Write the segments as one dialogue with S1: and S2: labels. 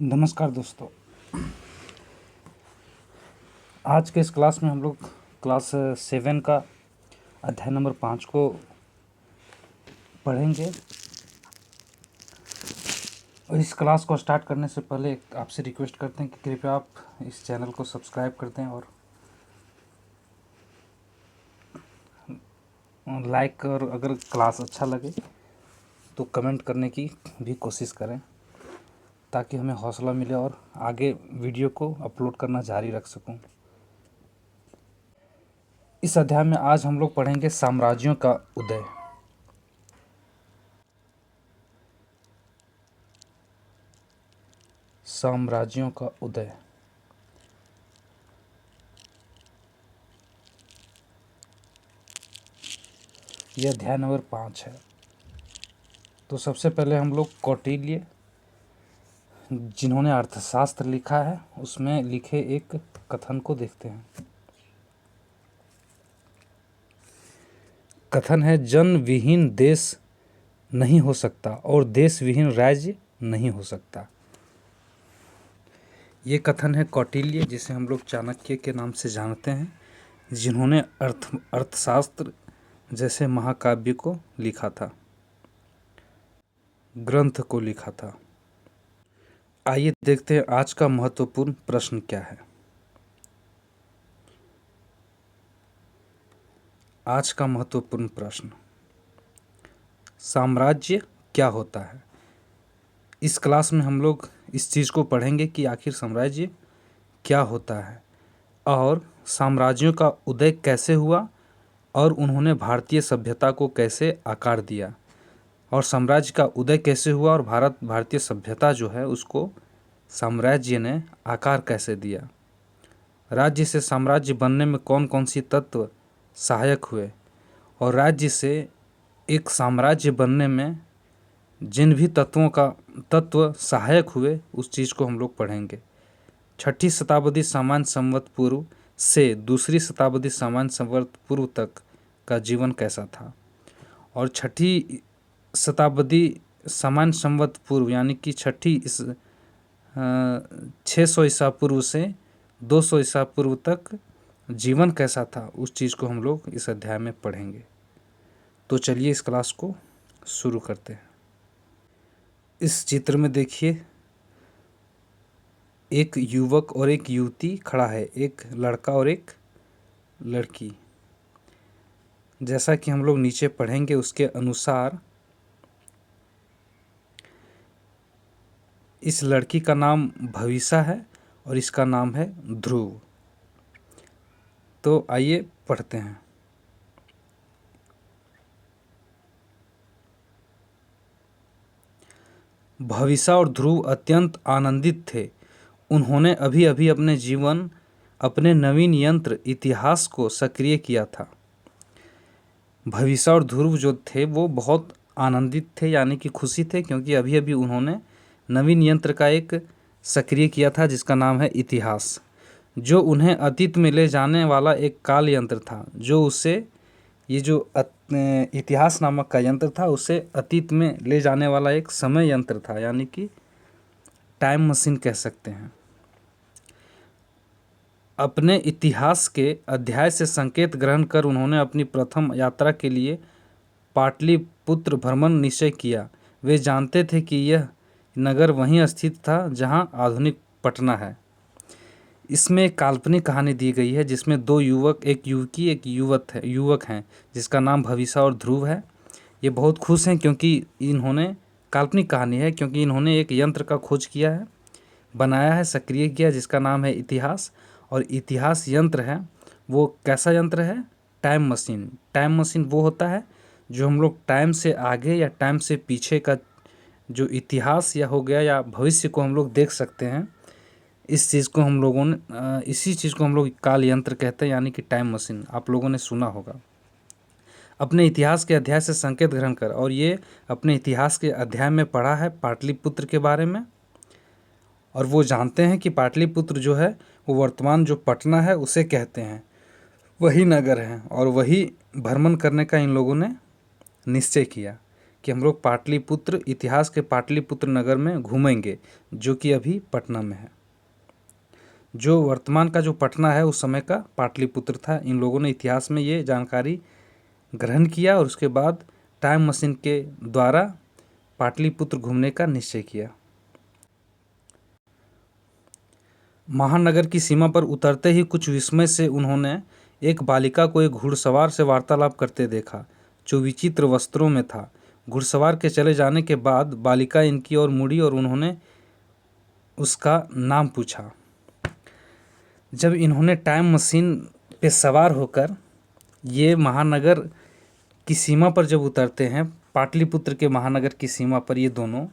S1: नमस्कार दोस्तों। आज के इस क्लास में हम लोग क्लास 7 का अध्याय नंबर 5 को पढ़ेंगे। और इस क्लास को स्टार्ट करने से पहले आपसे रिक्वेस्ट करते हैं कि कृपया आप इस चैनल को सब्सक्राइब कर दें और लाइक, और अगर क्लास अच्छा लगे तो कमेंट करने की भी कोशिश करें ताकि हमें हौसला मिले और आगे वीडियो को अपलोड करना जारी रख सकूं। इस अध्याय में आज हम लोग पढ़ेंगे साम्राज्यों का उदय। साम्राज्यों का उदय। यह अध्याय नंबर 5 है। तो सबसे पहले हम लोग कौटिल्य, जिन्होंने अर्थशास्त्र लिखा है, उसमें लिखे एक कथन को देखते हैं। कथन है, जन विहीन देश नहीं हो सकता और देश विहीन राज्य नहीं हो सकता। ये कथन है कौटिल्य, जिसे हम लोग चाणक्य के नाम से जानते हैं, जिन्होंने अर्थशास्त्र जैसे महाकाव्य को लिखा था, ग्रंथ को लिखा था। आइए देखते हैं आज का महत्वपूर्ण प्रश्न क्या है। आज का महत्वपूर्ण प्रश्न, साम्राज्य क्या होता है। इस क्लास में हम लोग इस चीज़ को पढ़ेंगे कि आखिर साम्राज्य क्या होता है और साम्राज्यों का उदय कैसे हुआ और उन्होंने भारतीय सभ्यता को कैसे आकार दिया, और साम्राज्य का उदय कैसे हुआ और भारतीय सभ्यता जो है उसको साम्राज्य ने आकार कैसे दिया। राज्य से साम्राज्य बनने में कौन कौन सी तत्व सहायक हुए और राज्य से एक साम्राज्य बनने में जिन भी तत्व सहायक हुए उस चीज़ को हम लोग पढ़ेंगे। 6ठी शताब्दी सामान्य संवत पूर्व से 2री शताब्दी सामान्य संवत पूर्व तक का जीवन कैसा था, और 6ठी शताब्दी सामान्य संवत पूर्व यानी कि 600 ईसा पूर्व से 200 ईसा पूर्व तक जीवन कैसा था, उस चीज़ को हम लोग इस अध्याय में पढ़ेंगे। तो चलिए इस क्लास को शुरू करते हैं। इस चित्र में देखिए, एक युवक और एक युवती खड़ा है, एक लड़का और एक लड़की। जैसा कि हम लोग नीचे पढ़ेंगे उसके अनुसार इस लड़की का नाम भविषा है और इसका नाम है ध्रुव। तो आइए पढ़ते हैं। भविषा और ध्रुव अत्यंत आनंदित थे। उन्होंने अभी अभी अपने नवीन यंत्र इतिहास को सक्रिय किया था। भविषा और ध्रुव जो थे वो बहुत आनंदित थे, यानी कि खुशी थे, क्योंकि अभी अभी उन्होंने नवीन यंत्र का एक सक्रिय किया था जिसका नाम है इतिहास, जो उन्हें अतीत में ले जाने वाला एक काल यंत्र था, जो उसे ये जो इतिहास नामक का यंत्र था उसे अतीत में ले जाने वाला एक समय यंत्र था, यानी कि टाइम मशीन कह सकते हैं। अपने इतिहास के अध्याय से संकेत ग्रहण कर उन्होंने अपनी प्रथम यात्रा के लिए पाटलिपुत्र भ्रमण निश्चय किया। वे जानते थे कि यह नगर वहीं स्थित था जहां आधुनिक पटना है। इसमें एक काल्पनिक कहानी दी गई है जिसमें 2 युवक, एक युवकी, एक युवक हैं जिसका नाम भविषा और ध्रुव है। ये बहुत खुश हैं क्योंकि इन्होंने, काल्पनिक कहानी है क्योंकि इन्होंने एक यंत्र का खोज किया है, बनाया है, सक्रिय किया, जिसका नाम है इतिहास। और इतिहास यंत्र है वो कैसा यंत्र है? Time machine. टाइम मशीन वो होता है जो हम लोग टाइम से आगे या टाइम से पीछे का जो इतिहास या हो गया या भविष्य को हम लोग देख सकते हैं। इस चीज़ को हम लोगों ने इसी चीज़ को हम लोग काल यंत्र कहते हैं, यानी कि टाइम मशीन। आप लोगों ने सुना होगा। अपने इतिहास के अध्याय से संकेत ग्रहण कर, और ये अपने इतिहास के अध्याय में पढ़ा है पाटलिपुत्र के बारे में, और वो जानते हैं कि पाटलिपुत्र जो है वो वर्तमान जो पटना है उसे कहते हैं, वही नगर है। और वही भ्रमण करने का इन लोगों ने निश्चय किया कि हम लोग पाटलिपुत्र, इतिहास के पाटलिपुत्र नगर में घूमेंगे, जो कि अभी पटना में है। जो वर्तमान का जो पटना है उस समय का पाटलिपुत्र था। इन लोगों ने इतिहास में ये जानकारी ग्रहण किया और उसके बाद टाइम मशीन के द्वारा पाटलिपुत्र घूमने का निश्चय किया। महानगर की सीमा पर उतरते ही कुछ विस्मय से उन्होंने एक बालिका को एक घुड़सवार से वार्तालाप करते देखा, जो विचित्र वस्त्रों में था। घुड़सवार के चले जाने के बाद बालिका इनकी ओर मुड़ी और उन्होंने उसका नाम पूछा। जब इन्होंने टाइम मशीन पे सवार होकर ये महानगर की सीमा पर जब उतरते हैं, पाटलिपुत्र के महानगर की सीमा पर ये दोनों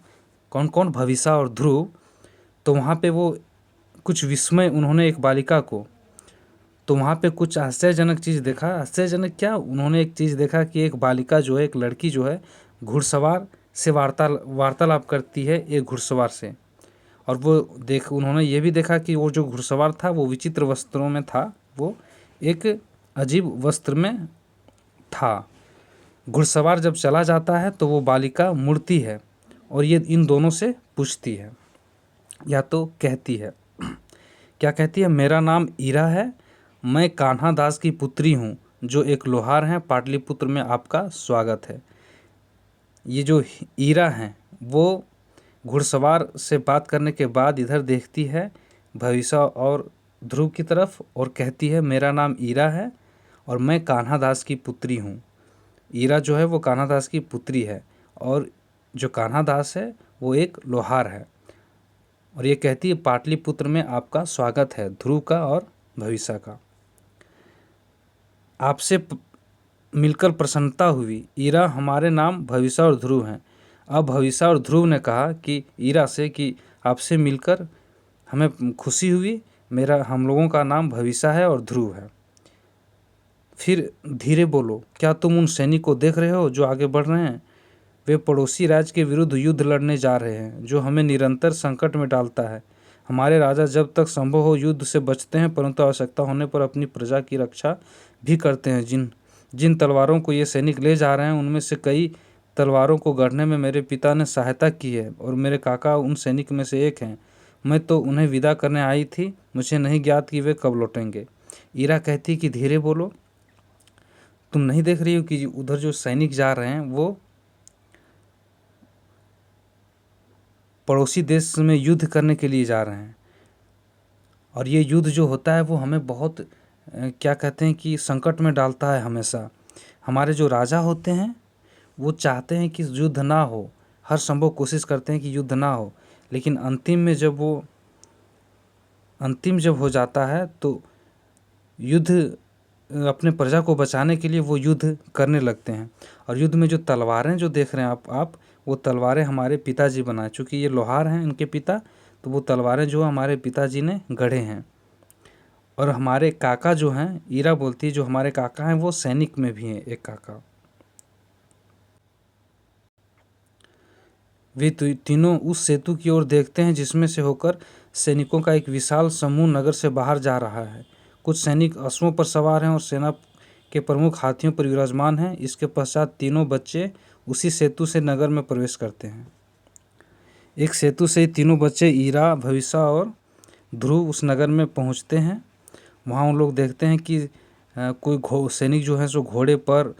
S1: कौन कौन, भविष्य और ध्रुव, तो वहाँ पे वो कुछ विस्मय उन्होंने एक बालिका को, तो वहाँ पे कुछ आश्चर्यजनक चीज़ देखा। आश्चर्यजनक क्या, उन्होंने एक चीज़ देखा कि एक बालिका जो है, एक लड़की जो है, घुड़सवार से वार्तालाप करती है एक घुड़सवार से। और वो उन्होंने ये भी देखा कि वो जो घुड़सवार था वो विचित्र वस्त्रों में था, वो एक अजीब वस्त्र में था। घुड़सवार जब चला जाता है तो वो बालिका मुड़ती है और ये इन दोनों से पूछती है, या तो कहती है, क्या कहती है, मेरा नाम ईरा है, मैं कान्हा दास की पुत्री हूँ, जो एक लोहार हैं, पाटलिपुत्र में आपका स्वागत है। ये जो ईरा हैं वो घुड़सवार से बात करने के बाद इधर देखती है भविष्य और ध्रुव की तरफ और कहती है, मेरा नाम ईरा है और मैं कान्हा दास की पुत्री हूँ। ईरा जो है वो कान्हा दास की पुत्री है और जो कान्हा दास है वो एक लोहार है। और ये कहती है, पाटलिपुत्र में आपका स्वागत है, ध्रुव का और भविष्य का। आपसे मिलकर प्रसन्नता हुई। ईरा, हमारे नाम भविष्य और ध्रुव हैं। अब भविष्य और ध्रुव ने कहा कि ईरा से कि आपसे मिलकर हमें खुशी हुई, हम लोगों का नाम भविष्य है और ध्रुव है। फिर धीरे बोलो, क्या तुम उन सैनिक को देख रहे हो जो आगे बढ़ रहे हैं? वे पड़ोसी राज्य के विरुद्ध युद्ध लड़ने जा रहे हैं, जो हमें निरंतर संकट में डालता है। हमारे राजा जब तक संभव हो युद्ध से बचते हैं, परंतु आवश्यकता होने पर अपनी प्रजा की रक्षा भी करते हैं। जिन तलवारों को ये सैनिक ले जा रहे हैं उनमें से कई तलवारों को गढ़ने में मेरे पिता ने सहायता की है और मेरे काका उन सैनिक में से एक हैं। मैं तो उन्हें विदा करने आई थी, मुझे नहीं ज्ञात कि वे कब लौटेंगे। ईरा कहती कि धीरे बोलो, तुम नहीं देख रही हो कि उधर जो सैनिक जा रहे हैं वो पड़ोसी देश में युद्ध करने के लिए जा रहे हैं। और ये युद्ध जो होता है वो हमें बहुत क्या कहते हैं कि संकट में डालता है हमेशा। हमारे जो राजा होते हैं वो चाहते हैं कि युद्ध ना हो, हर संभव कोशिश करते हैं कि युद्ध ना हो, लेकिन अंतिम जब हो जाता है तो युद्ध अपने प्रजा को बचाने के लिए वो युद्ध करने लगते हैं। और युद्ध में जो तलवारें जो देख रहे हैं आप वो तलवारें हमारे पिताजी बनाए, चूँकि ये लोहार हैं इनके पिता, तो वो तलवारें जो हमारे पिताजी ने गढ़े हैं। और हमारे काका जो हैं, ईरा बोलती है, जो हमारे काका हैं वो सैनिक में भी हैं एक काका। वे तीनों उस सेतु की ओर देखते हैं जिसमें से होकर सैनिकों का एक विशाल समूह नगर से बाहर जा रहा है। कुछ सैनिक अश्वों पर सवार हैं और सेना के प्रमुख हाथियों पर विराजमान हैं। इसके पश्चात तीनों बच्चे उसी सेतु से नगर में प्रवेश करते हैं। एक सेतु से तीनों बच्चे ईरा, भविष्य और ध्रुव उस नगर में पहुंचते हैं। वहाँ उन लोग देखते हैं कि कोई सैनिक जो है सो घोड़े पर,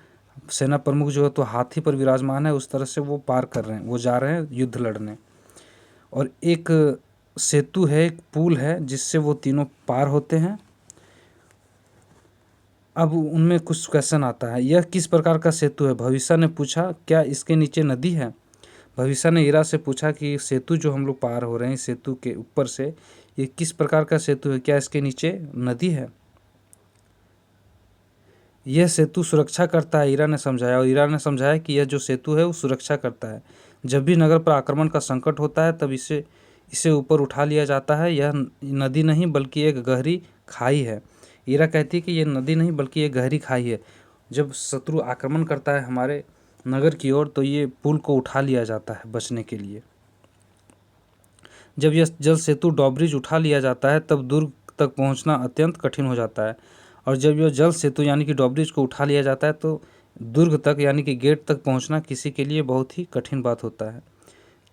S1: सेना प्रमुख जो है तो हाथी पर विराजमान है। उस तरह से वो पार कर रहे हैं, वो जा रहे हैं युद्ध लड़ने। और एक सेतु है, एक पुल है जिससे वो तीनों पार होते हैं। अब उनमें कुछ क्वेश्चन आता है, यह किस प्रकार का सेतु है? भविष्य ने पूछा, क्या इसके नीचे नदी है? भविष्य ने ईरा से पूछा कि सेतु जो हम लोग पार हो रहे हैं, सेतु के ऊपर से, ये किस प्रकार का सेतु है? क्या इसके नीचे नदी है? यह सेतु सुरक्षा करता है, ईरा ने समझाया। और ईरा ने समझाया कि यह जो सेतु है वो सुरक्षा करता है। जब भी नगर पर आक्रमण का संकट होता है तब इसे ऊपर उठा लिया जाता है। यह नदी नहीं बल्कि एक गहरी खाई है। ईरा कहती है कि यह नदी नहीं बल्कि एक गहरी खाई है। जब शत्रु आक्रमण करता है हमारे नगर की ओर तो ये पुल को उठा लिया जाता है बचने के लिए। जब यह जल सेतु ड्रॉब्रिज उठा लिया जाता है तब दुर्ग तक पहुंचना अत्यंत कठिन हो जाता है। और जब यह जल सेतु यानी कि ड्रॉब्रिज को उठा लिया जाता है तो दुर्ग तक यानी कि गेट तक पहुंचना किसी के लिए बहुत ही कठिन बात होता है।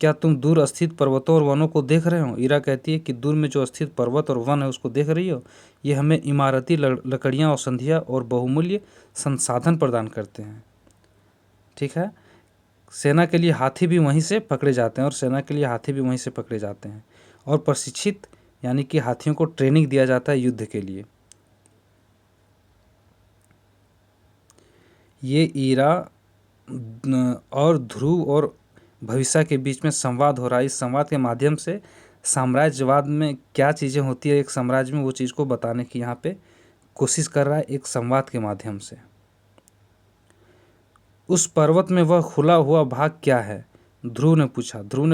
S1: क्या तुम दूर स्थित पर्वतों और वनों को देख रहे हो? ईरा कहती है कि दूर में जो स्थित पर्वत और वन है उसको देख रही हो? ये हमें इमारती लकड़ियाँ, औषधियाँ और बहुमूल्य संसाधन प्रदान करते हैं। ठीक है। सेना के लिए हाथी भी वहीं से पकड़े जाते हैं, और सेना के लिए हाथी भी वहीं से पकड़े जाते हैं, और प्रशिक्षित यानी कि हाथियों को ट्रेनिंग दिया जाता है युद्ध के लिए। ये ईरा और ध्रुव और भविष्य के बीच में संवाद हो रहा है। इस संवाद के माध्यम से साम्राज्यवाद में क्या चीज़ें होती है एक साम्राज्य में, वो चीज़ को बताने की यहाँ पे कोशिश कर रहा है एक संवाद के माध्यम से। उस पर्वत में वह खुला हुआ भाग क्या है? ध्रुव ने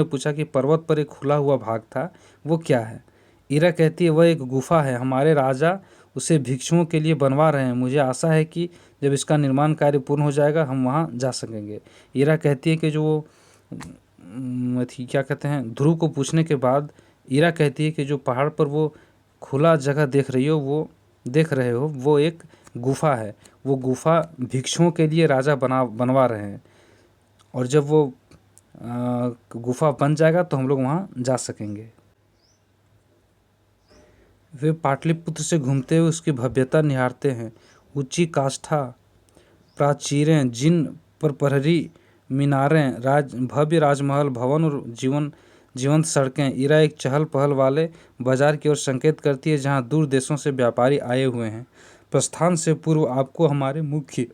S1: पूछा कि पर्वत पर एक खुला हुआ भाग था, वो क्या है? ईरा कहती है वह एक गुफा है, हमारे राजा उसे भिक्षुओं के लिए बनवा रहे हैं। मुझे आशा है कि जब इसका निर्माण कार्य पूर्ण हो जाएगा हम वहाँ जा सकेंगे। ईरा कहती है कि जो क्या कहते हैं, ध्रुव को पूछने के बाद ईरा कहती है कि जो पहाड़ पर वो खुला जगह देख रहे हो वो एक गुफा है। वो गुफा भिक्षुओं के लिए राजा बनवा रहे हैं, और जब वो गुफा बन जाएगा तो हम लोग वहाँ जा सकेंगे। वे पाटलिपुत्र से घूमते हुए उसकी भव्यता निहारते हैं। ऊंची काष्ठा प्राचीरें, जिन पर प्रहरी मीनारें, भव्य राजमहल भवन और जीवंत सड़कें। ईरा एक चहल पहल वाले बाजार की ओर संकेत करती है जहां दूर देशों से व्यापारी आए हुए हैं। प्रस्थान से पूर्व आपको हमारे मुख्य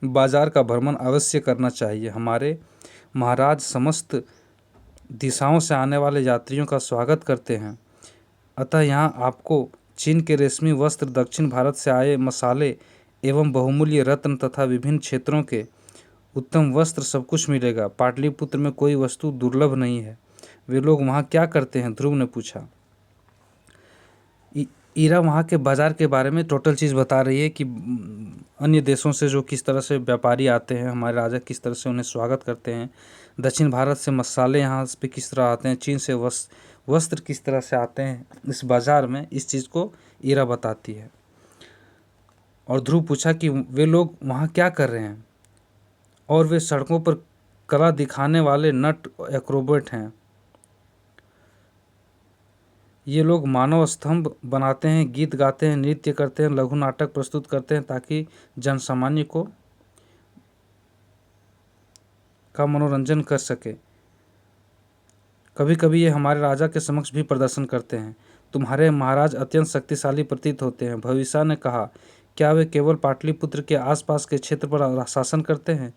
S1: बाजार का भ्रमण अवश्य करना चाहिए। हमारे महाराज समस्त दिशाओं से आने वाले यात्रियों का स्वागत करते हैं, अतः यहाँ आपको चीन के रेशमी वस्त्र, दक्षिण भारत से आए मसाले एवं बहुमूल्य रत्न तथा विभिन्न क्षेत्रों के उत्तम वस्त्र सब कुछ मिलेगा। पाटलिपुत्र में कोई वस्तु दुर्लभ नहीं है। वे लोग वहाँ क्या करते हैं? ध्रुव ने पूछा। ईरा वहाँ के बाज़ार के बारे में टोटल चीज़ बता रही है कि अन्य देशों से जो किस तरह से व्यापारी आते हैं, हमारे राजा किस तरह से उन्हें स्वागत करते हैं, दक्षिण भारत से मसाले यहाँ पे किस तरह आते हैं, चीन से वस्त्र किस तरह से आते हैं इस बाज़ार में, इस चीज़ को ईरा बताती है। और ध्रुव पूछा कि वे लोग वहाँ क्या कर रहे हैं? और वे सड़कों पर कला दिखाने वाले नट एक्रोबेट हैं। ये लोग मानव स्तंभ बनाते हैं, गीत गाते हैं, नृत्य करते हैं, लघु नाटक प्रस्तुत करते हैं ताकि जनसामान्य का मनोरंजन कर सके। कभी कभी ये हमारे राजा के समक्ष भी प्रदर्शन करते हैं। तुम्हारे महाराज अत्यंत शक्तिशाली प्रतीत होते हैं। भविष्य ने कहा, क्या वे केवल पाटलिपुत्र के आसपास के क्षेत्र पर शासन करते हैं?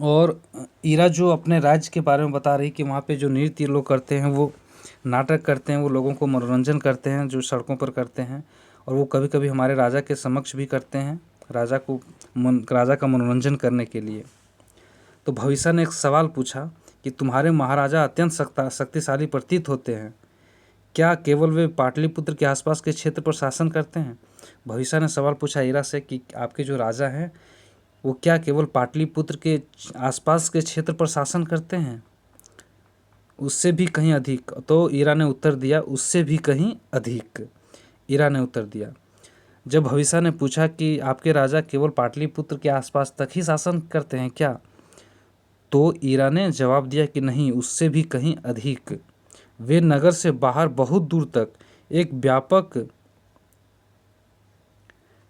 S1: और ईरा जो अपने राज्य के बारे में बता रही कि वहाँ पे जो नृत्य लोग करते हैं, वो नाटक करते हैं, वो लोगों को मनोरंजन करते हैं जो सड़कों पर करते हैं, और वो कभी कभी हमारे राजा के समक्ष भी करते हैं, राजा का मनोरंजन करने के लिए। तो भविष्य ने एक सवाल पूछा कि तुम्हारे महाराजा अत्यंत शक्तिशाली प्रतीत होते हैं, क्या केवल वे पाटलिपुत्र के आसपास के क्षेत्र पर शासन करते हैं? भविष्य ने सवाल पूछा ईरा से कि आपके जो राजा हैं वो क्या केवल पाटलिपुत्र के आसपास के क्षेत्र पर शासन करते हैं, उससे भी कहीं अधिक? तो ईरा ने उत्तर दिया, उससे भी कहीं अधिक। ईरा ने उत्तर दिया। जब भविष्य ने पूछा कि आपके राजा केवल पाटलिपुत्र के आसपास तक ही शासन करते हैं क्या, तो ईरा ने जवाब दिया कि नहीं, उससे भी कहीं अधिक। वे नगर से बाहर बहुत दूर तक एक व्यापक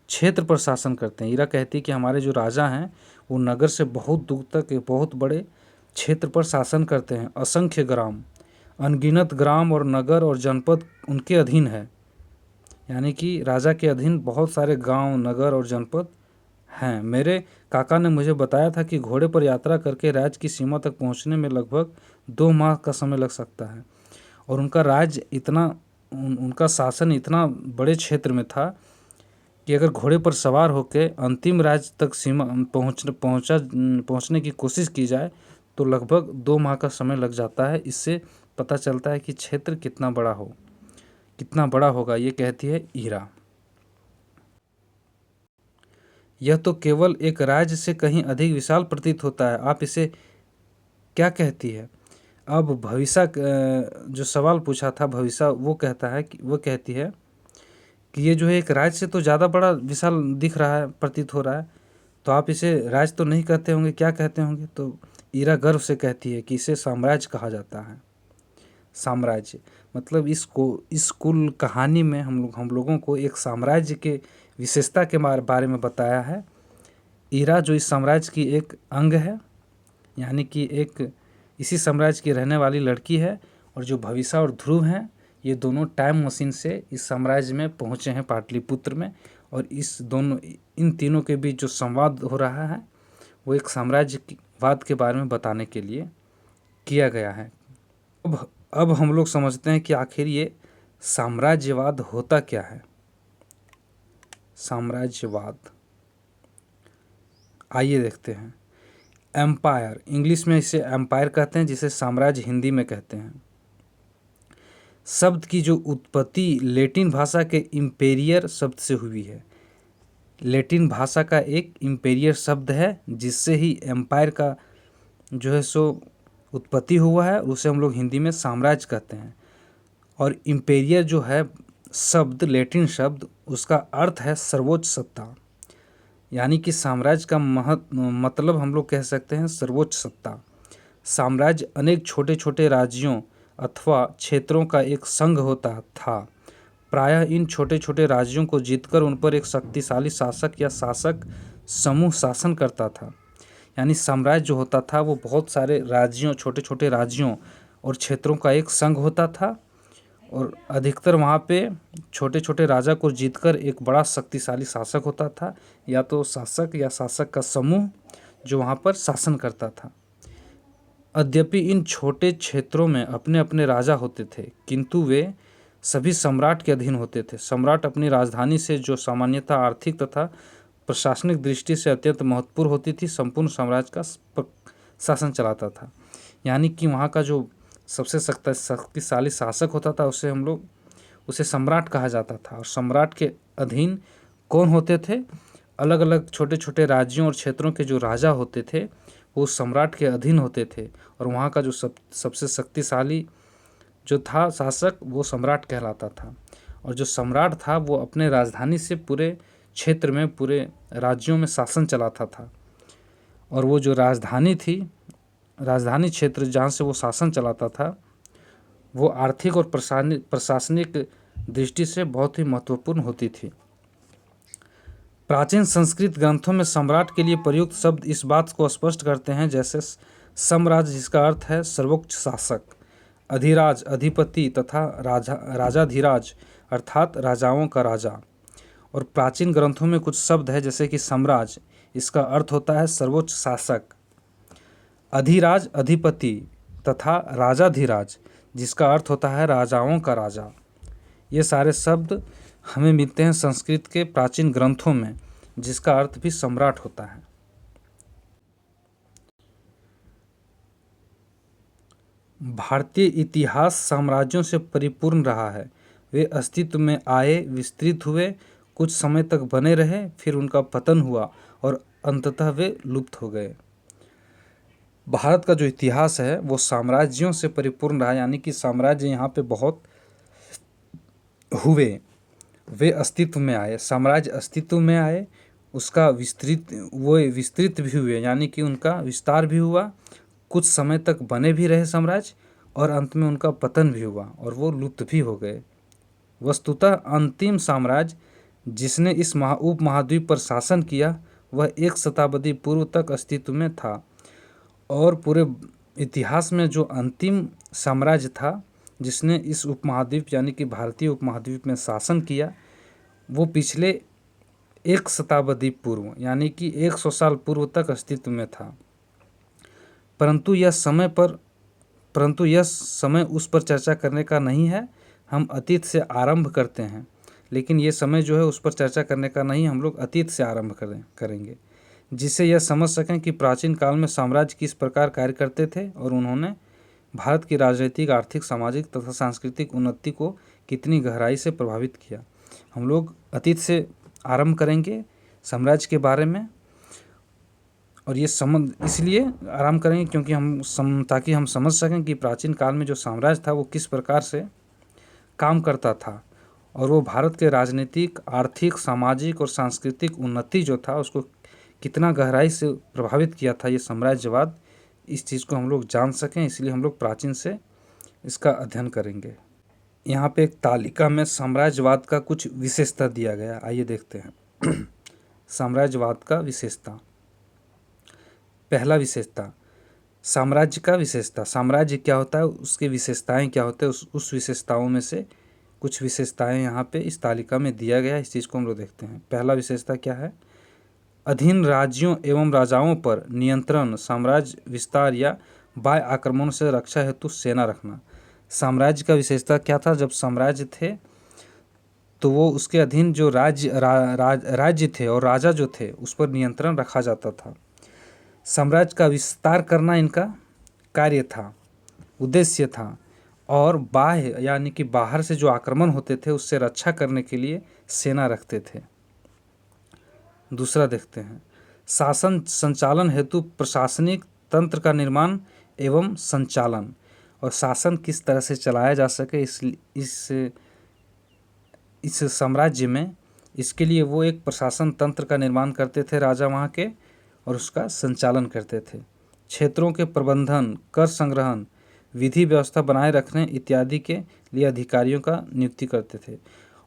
S1: क्षेत्र पर शासन करते हैं। ईरा कहती है कि हमारे जो राजा हैं वो नगर से बहुत दूर तक एक बहुत बड़े क्षेत्र पर शासन करते हैं। असंख्य ग्राम, अनगिनत ग्राम और नगर और जनपद उनके अधीन है, यानी कि राजा के अधीन बहुत सारे गांव, नगर और जनपद हैं। मेरे काका ने मुझे बताया था कि घोड़े पर यात्रा करके राज्य की सीमा तक पहुंचने में लगभग 2 माह का समय लग सकता है, और उनका राज्य उनका शासन इतना बड़े क्षेत्र में था कि अगर घोड़े पर सवार होकर अंतिम राज्य तक सीमा पहुंचने की कोशिश की जाए तो लगभग 2 माह का समय लग जाता है। इससे पता चलता है कि क्षेत्र कितना बड़ा होगा, ये कहती है ईरा। यह तो केवल एक राज्य से कहीं अधिक विशाल प्रतीत होता है, आप इसे क्या कहती है? अब भविष्य जो सवाल पूछा था भविष्य, वो कहती है कि ये जो है एक राज्य से तो ज़्यादा बड़ा विशाल दिख रहा है, प्रतीत हो रहा है, तो आप इसे राज्य तो नहीं कहते होंगे, क्या कहते होंगे? तो ईरा गर्व से कहती है कि इसे साम्राज्य कहा जाता है। साम्राज्य मतलब इस कुल कहानी में हम लोगों को एक साम्राज्य के विशेषता के बारे में बताया है। ईरा जो इस साम्राज्य की एक अंग है, यानी कि एक इसी साम्राज्य की रहने वाली लड़की है, और जो भविष्य और ध्रुव हैं, ये दोनों टाइम मशीन से इस साम्राज्य में पहुँचे हैं, पाटलिपुत्र में, और इन तीनों के बीच जो संवाद हो रहा है वो एक साम्राज्यवाद के बारे में बताने के लिए किया गया है। अब हम लोग समझते हैं कि आखिर ये साम्राज्यवाद होता क्या है। साम्राज्यवाद, आइए देखते हैं। एम्पायर, इंग्लिश में इसे एम्पायर कहते हैं, जिसे साम्राज्य हिंदी में कहते हैं। शब्द की जो उत्पत्ति लैटिन भाषा के इम्पेरियर शब्द से हुई है। लैटिन भाषा का एक इम्पेरियर शब्द है, जिससे ही एम्पायर का जो है सो उत्पत्ति हुआ है, उसे हम लोग हिंदी में साम्राज्य कहते हैं। और इम्पेरियर जो है शब्द, लैटिन शब्द, उसका अर्थ है सर्वोच्च सत्ता, यानी कि साम्राज्य का मतलब हम लोग कह सकते हैं सर्वोच्च सत्ता। साम्राज्य अनेक छोटे छोटे राज्यों अथवा क्षेत्रों का एक संघ होता था। प्रायः इन छोटे छोटे राज्यों को जीतकर उन पर एक शक्तिशाली शासक या शासक समूह शासन करता था। यानी साम्राज्य जो होता था वो बहुत सारे राज्यों, छोटे छोटे राज्यों और क्षेत्रों का एक संघ होता था, और अधिकतर वहाँ पे छोटे छोटे राजा को जीतकर एक बड़ा शक्तिशाली शासक होता था, या तो शासक या शासक का समूह जो वहाँ पर शासन करता था। यद्यपि इन छोटे क्षेत्रों में अपने अपने राजा होते थे, किंतु वे सभी सम्राट के अधीन होते थे। सम्राट अपनी राजधानी से, जो सामान्यतः आर्थिक तथा प्रशासनिक दृष्टि से अत्यंत महत्वपूर्ण होती थी, संपूर्ण साम्राज्य का शासन चलाता था। यानी कि वहाँ का जो सबसे शक्तिशाली शासक होता था, उसे सम्राट कहा जाता था। और सम्राट के अधीन कौन होते थे? अलग अलग छोटे छोटे राज्यों और क्षेत्रों के जो राजा होते थे वो सम्राट के अधीन होते थे, और वहाँ का जो सबसे शक्तिशाली जो था शासक, वो सम्राट कहलाता था। और जो सम्राट था वो अपने राजधानी से पूरे क्षेत्र में, पूरे राज्यों में शासन चलाता था। और वो जो राजधानी थी, राजधानी क्षेत्र जहाँ से वो शासन चलाता था, वो आर्थिक और प्रशासनिक दृष्टि से बहुत ही महत्वपूर्ण होती थी। प्राचीन संस्कृत ग्रंथों में सम्राट के लिए प्रयुक्त शब्द इस बात को स्पष्ट करते हैं, जैसे सम्राज, जिसका अर्थ है सर्वोच्च शासक, अधिराज अधिपति तथा राजाधिराज अर्थात राजाओं का राजा। और प्राचीन ग्रंथों में कुछ शब्द है जैसे कि सम्राज, इसका अर्थ होता है सर्वोच्च शासक, अधिराज अधिपति तथा राजाधिराज, जिसका अर्थ होता है राजाओं का राजा। ये सारे शब्द हमें मिलते हैं संस्कृत के प्राचीन ग्रंथों में, जिसका अर्थ भी सम्राट होता है। भारतीय इतिहास साम्राज्यों से परिपूर्ण रहा है। वे अस्तित्व में आए, विस्तृत हुए, कुछ समय तक बने रहे, फिर उनका पतन हुआ और अंततः वे लुप्त हो गए। भारत का जो इतिहास है वो साम्राज्यों से परिपूर्ण रहा, यानी कि साम्राज्य यहाँ पे बहुत हुए, वे अस्तित्व में आए, साम्राज्य अस्तित्व में आए, उसका विस्तृत भी हुए, यानी कि उनका विस्तार भी हुआ, कुछ समय तक बने भी रहे साम्राज्य, और अंत में उनका पतन भी हुआ और वो लुप्त भी हो गए। वस्तुतः अंतिम साम्राज्य जिसने इस उपमहाद्वीप पर शासन किया वह 1 शताब्दी पूर्व तक अस्तित्व में था, और पूरे इतिहास में जो अंतिम साम्राज्य था जिसने इस उपमहाद्वीप यानी कि भारतीय उपमहाद्वीप में शासन किया, वो पिछले 1 शताब्दी पूर्व यानी कि 100 साल पूर्व तक अस्तित्व में था। परंतु यह समय उस पर चर्चा करने का नहीं है। हम अतीत से आरंभ करते हैं, लेकिन ये समय जो है उस पर चर्चा करने का नहीं, हम लोग अतीत से आरंभ करेंगे, जिससे यह समझ सकें कि प्राचीन काल में साम्राज्य किस प्रकार कार्य करते थे और उन्होंने भारत की राजनीतिक, आर्थिक, सामाजिक तथा सांस्कृतिक उन्नति को कितनी गहराई से प्रभावित किया। हम लोग अतीत से आरंभ करेंगे साम्राज्य के बारे में, और ये इसलिए आरंभ करेंगे क्योंकि ताकि हम समझ सकें कि प्राचीन काल में जो साम्राज्य था वो किस प्रकार से काम करता था और वो भारत के राजनीतिक, आर्थिक, सामाजिक और सांस्कृतिक उन्नति जो था उसको कितना गहराई से प्रभावित किया था ये साम्राज्यवाद, इस चीज़ को हम लोग जान सकें, इसलिए हम लोग प्राचीन से इसका अध्ययन करेंगे। यहाँ पे एक तालिका में साम्राज्यवाद का कुछ विशेषता दिया गया, आइए देखते हैं। साम्राज्यवाद का विशेषता। पहला विशेषता, साम्राज्य का विशेषता। साम्राज्य क्या होता है, उसके विशेषताएं क्या होते हैं, उस विशेषताओं में से कुछ विशेषताएं यहाँ पे इस तालिका में दिया गया है, इस चीज़ को हम लोग देखते हैं। पहला विशेषता क्या है, अधीन राज्यों एवं राजाओं पर नियंत्रण, साम्राज्य विस्तार या बाह्य आक्रमणों से रक्षा हेतु सेना रखना। साम्राज्य का विशेषता क्या था, जब साम्राज्य थे तो वो उसके अधीन जो राज्य थे और राजा जो थे उस पर नियंत्रण रखा जाता था। साम्राज्य का विस्तार करना इनका कार्य था, उद्देश्य था, और बाह्य यानी कि बाहर से जो आक्रमण होते थे उससे रक्षा करने के लिए सेना रखते थे। दूसरा देखते हैं, शासन संचालन हेतु प्रशासनिक तंत्र का निर्माण एवं संचालन, और शासन किस तरह से चलाया जा सके इस साम्राज्य में, इसके लिए वो एक प्रशासन तंत्र का निर्माण करते थे राजा वहाँ के, और उसका संचालन करते थे। क्षेत्रों के प्रबंधन, कर संग्रहण, विधि व्यवस्था बनाए रखने इत्यादि के लिए अधिकारियों का नियुक्ति करते थे,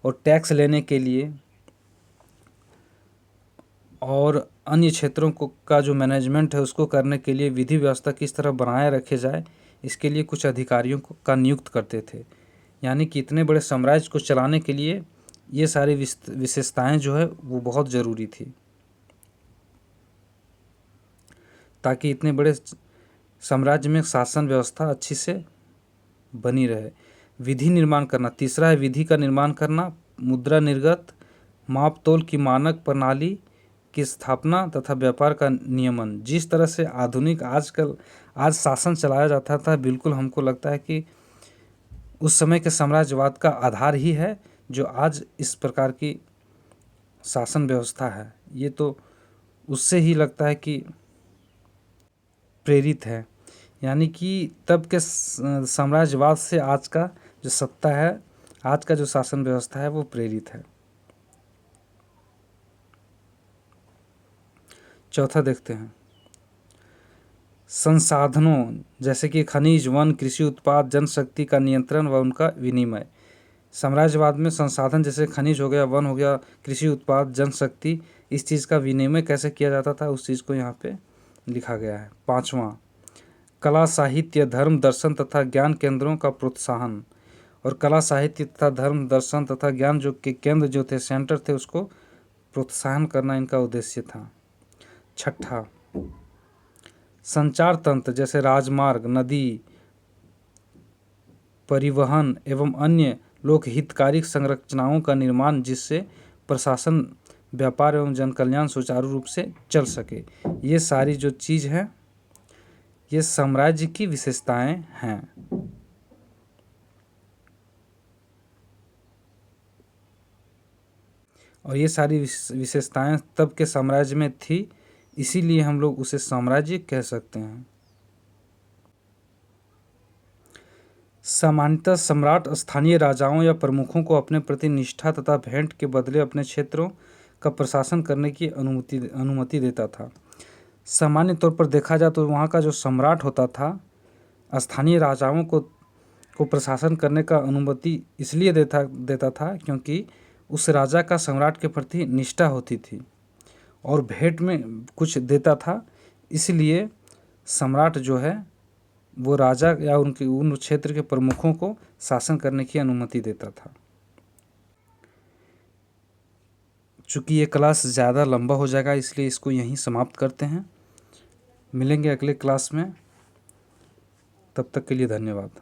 S1: और टैक्स लेने के लिए और अन्य क्षेत्रों को का जो मैनेजमेंट है उसको करने के लिए विधि व्यवस्था किस तरह बनाए रखे जाए, इसके लिए कुछ अधिकारियों को का नियुक्त करते थे। यानी कि इतने बड़े साम्राज्य को चलाने के लिए ये सारी विशेषताएं जो है वो बहुत ज़रूरी थी, ताकि इतने बड़े साम्राज्य में शासन व्यवस्था अच्छी से बनी रहे। विधि निर्माण करना, तीसरा है विधि का निर्माण करना, मुद्रा निर्गत, माप तोल की मानक प्रणाली की स्थापना तथा व्यापार का नियमन। जिस तरह से आधुनिक आज शासन चलाया जाता था, बिल्कुल हमको लगता है कि उस समय के साम्राज्यवाद का आधार ही है जो आज इस प्रकार की शासन व्यवस्था है। ये तो उससे ही लगता है कि प्रेरित है, यानी कि तब के साम्राज्यवाद से आज का जो सत्ता है, आज का जो शासन व्यवस्था है वो प्रेरित है। चौथा देखते हैं, संसाधनों जैसे कि खनिज, वन, कृषि उत्पाद, जनशक्ति का नियंत्रण व उनका विनिमय। साम्राज्यवाद में संसाधन जैसे खनिज हो गया, वन हो गया, कृषि उत्पाद, जनशक्ति, इस चीज़ का विनिमय कैसे किया जाता था उस चीज़ को यहाँ पे लिखा गया है। पाँचवां, कला, साहित्य, धर्म, दर्शन तथा ज्ञान केंद्रों का प्रोत्साहन, और कला, साहित्य तथा धर्म, दर्शन तथा ज्ञान जो के केंद्र जो थे, सेंटर थे, उसको प्रोत्साहन करना इनका उद्देश्य था। छठा, संचार तंत्र जैसे राजमार्ग, नदी, परिवहन एवं अन्य लोकहितकारी संरचनाओं का निर्माण, जिससे प्रशासन, व्यापार एवं जनकल्याण सुचारू रूप से चल सके। ये सारी जो चीज़ है ये साम्राज्य की विशेषताएं हैं। और ये सारी विशेषताएं तब के साम्राज्य में थी, इसीलिए हम लोग उसे साम्राज्य कह सकते हैं। सामान्यतः सम्राट स्थानीय राजाओं या प्रमुखों को अपने प्रति निष्ठा तथा भेंट के बदले अपने क्षेत्रों का प्रशासन करने की अनुमति देता था। सामान्य तौर पर देखा जाए तो वहाँ का जो सम्राट होता था, स्थानीय राजाओं को प्रशासन करने का अनुमति इसलिए देता था क्योंकि उस राजा का सम्राट के प्रति निष्ठा होती थी और भेंट में कुछ देता था, इसलिए सम्राट जो है वो राजा या उन क्षेत्र के प्रमुखों को शासन करने की अनुमति देता था। चूँकि ये क्लास ज़्यादा लंबा हो जाएगा इसलिए इसको यहीं समाप्त करते हैं। मिलेंगे अगले क्लास में, तब तक के लिए धन्यवाद।